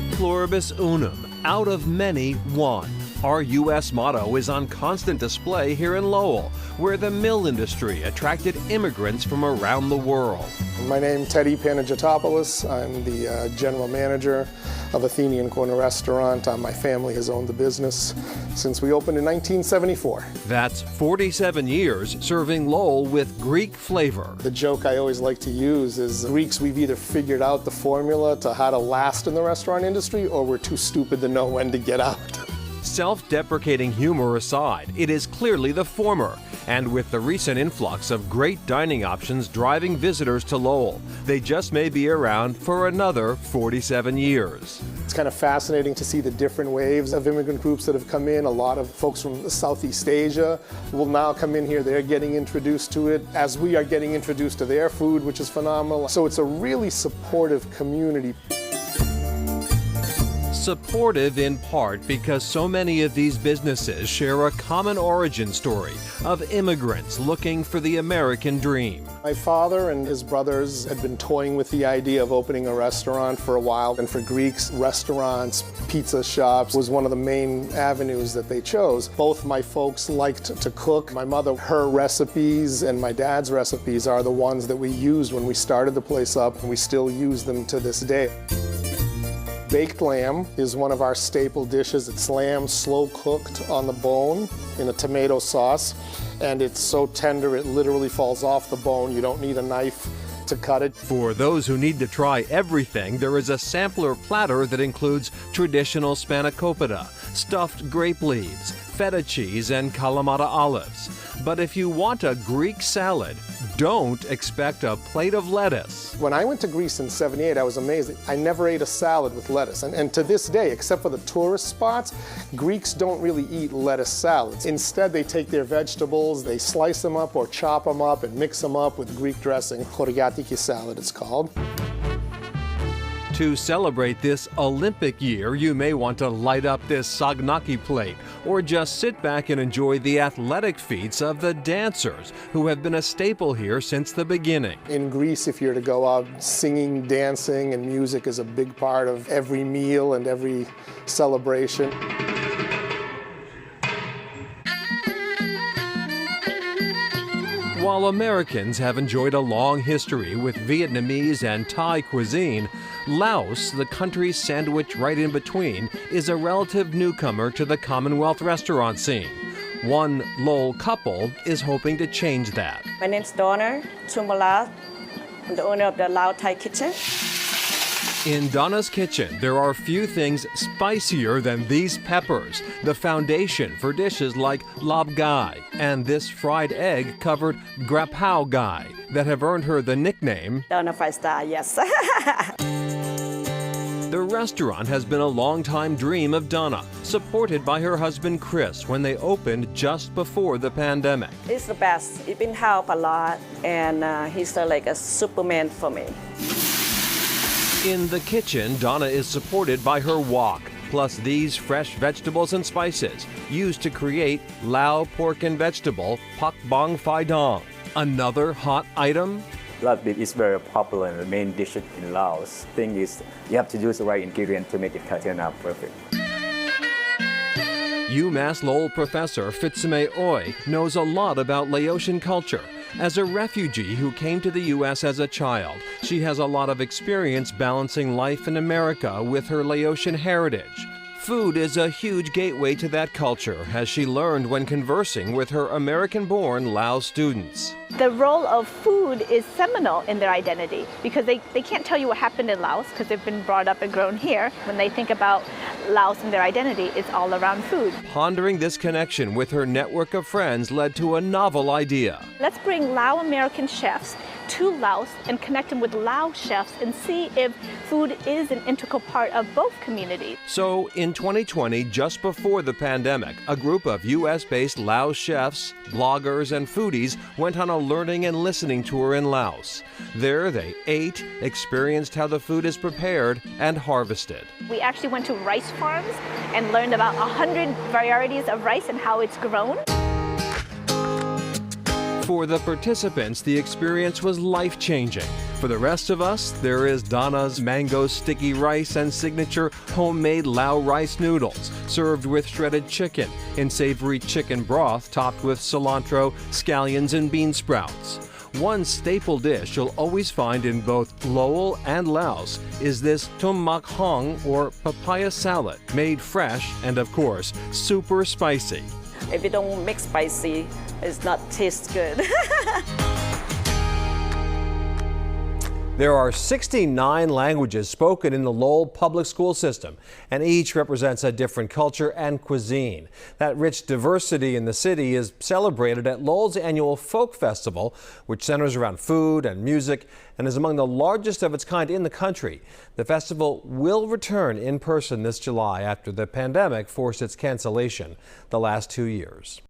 E pluribus unum, out of many, one. Our U.S. motto is on constant display here in Lowell, where the mill industry attracted immigrants from around the world. My name's Teddy Panagotopoulos. I'm the general manager of Athenian Corner Restaurant. My family has owned the business since we opened in 1974. That's 47 years serving Lowell with Greek flavor. The joke I always like to use is Greeks, we've either figured out the formula to how to last in the restaurant industry, or we're too stupid to know when to get out. Self-deprecating humor aside, it is clearly the former. And with the recent influx of great dining options driving visitors to Lowell, they just may be around for another 47 years. It's kind of fascinating to see the different waves of immigrant groups that have come in. A lot of folks from Southeast Asia will now come in here. They're getting introduced to it as we are getting introduced to their food, which is phenomenal. So it's a really supportive community. Supportive in part because so many of these businesses share a common origin story of immigrants looking for the American dream. My father and his brothers had been toying with the idea of opening a restaurant for a while, and for Greeks, restaurants, pizza shops was one of the main avenues that they chose. Both my folks liked to cook. My mother, her recipes and my dad's recipes are the ones that we used when we started the place up, and we still use them to this day. Baked lamb is one of our staple dishes. It's lamb slow cooked on the bone in a tomato sauce, and it's so tender it literally falls off the bone. You don't need a knife to cut it. For those who need to try everything, there is a sampler platter that includes traditional spanakopita, stuffed grape leaves, feta cheese, and Kalamata olives. But if you want a Greek salad, don't expect a plate of lettuce. When I went to Greece in '78, I was amazed. I never ate a salad with lettuce. And to this day, except for the tourist spots, Greeks don't really eat lettuce salads. Instead, they take their vegetables, they slice them up or chop them up and mix them up with Greek dressing. Choriatiki salad, it's called. To celebrate this Olympic year, you may want to light up this sagnaki plate, or just sit back and enjoy the athletic feats of the dancers who have been a staple here since the beginning. In Greece, if you're to go out, singing, dancing, and music is a big part of every meal and every celebration. While Americans have enjoyed a long history with Vietnamese and Thai cuisine, Laos, the country's sandwich right in between, is a relative newcomer to the Commonwealth restaurant scene. One Lowell couple is hoping to change that. My name's Donna Chumala. I'm the owner of the Lao Thai Kitchen. In Donna's kitchen, there are few things spicier than these peppers, the foundation for dishes like lab gai and this fried egg-covered grapao gai that have earned her the nickname Donna 5-star, yes. The restaurant has been a long-time dream of Donna, supported by her husband Chris when they opened just before the pandemic. He's the best. He's been helped a lot, and he's like a Superman for me. In the kitchen, Donna is supported by her wok, plus these fresh vegetables and spices used to create Lao pork and vegetable pak bong phai dong. Another hot item? Lat beef is very popular and the main dish in Laos. Thing is, you have to use the right ingredient to make it turn out perfect. UMass Lowell professor Fitsume Oi knows a lot about Laotian culture. As a refugee who came to the U.S. as a child, she has a lot of experience balancing life in America with her Laotian heritage. Food is a huge gateway to that culture, as she learned when conversing with her American-born Lao students. The role of food is seminal in their identity because they can't tell you what happened in Laos because they've been brought up and grown here. When they think about Laos and their identity, it's all around food. Pondering this connection with her network of friends led to a novel idea. Let's bring Lao American chefs to Laos and connect them with Lao chefs and see if food is an integral part of both communities. So in 2020, just before the pandemic, a group of U.S.-based Lao chefs, bloggers, and foodies went on a learning and listening tour in Laos. There they ate, experienced how the food is prepared, and harvested. We actually went to rice farms and learned about 100 varieties of rice and how it's grown. For the participants, the experience was life-changing. For the rest of us, there is Donna's mango sticky rice and signature homemade Lao rice noodles, served with shredded chicken in savory chicken broth topped with cilantro, scallions, and bean sprouts. One staple dish you'll always find in both Lowell and Laos is this tum mak hong, or papaya salad, made fresh and, of course, super spicy. If you don't make spicy, it's not taste good. There are 69 languages spoken in the Lowell public school system, and each represents a different culture and cuisine. That rich diversity in the city is celebrated at Lowell's annual Folk Festival, which centers around food and music and is among the largest of its kind in the country. The festival will return in person this July after the pandemic forced its cancellation the last 2 years.